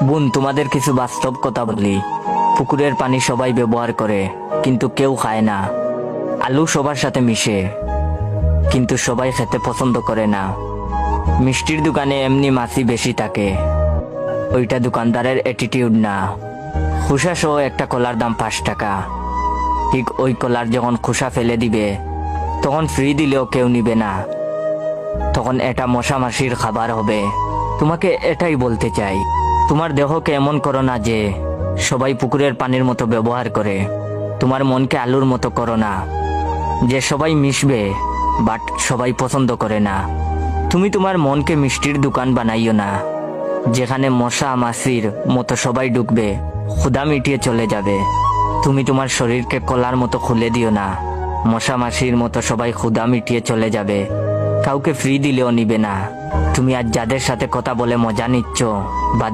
বোন, তোমাদের কিছু বাস্তব কথা বলি। পুকুরের পানি সবাই ব্যবহার করে, কিন্তু কেউ খায় না। আলু সবার সাথে মিশে, কিন্তু সবাই খেতে পছন্দ করে না। মিষ্টির দোকানে এমনি মাছি বেশি থাকে, ওইটা দোকানদারের অ্যাটিটিউড না। খোসা সহ একটা কলার দাম 5 টাকা। ঠিক ওই কলার যখন খোসা ফেলে দিবে, তখন ফ্রি দিলেও কেউ নিবে না। তখন এটা মশা মাছির খাবার হবে। তোমাকে এটাই বলতে চাই, তোমার দেহকে এমন করো না যে সবাই পুকুরের পানির মতো ব্যবহার করে। তোমার মনকে আলুর মতো করো না, যে সবাই মিশবে বাট সবাই পছন্দ করে না। তুমি তোমার মনকে মিষ্টির দোকান বানাইও না, যেখানে মশা মাছির মতো সবাই ঢুকবে, ক্ষুধা মিটিয়ে চলে যাবে। তুমি তোমার শরীরকে কলার মতো খুলে দিও না, মশা মাছির মতো সবাই ক্ষুধা মিটিয়ে চলে যাবে, কাউকে ফ্রি দিলেও নিবে না। তুমি আজ যাদের সাথে কথা বলে মজা নিচ্ছ বা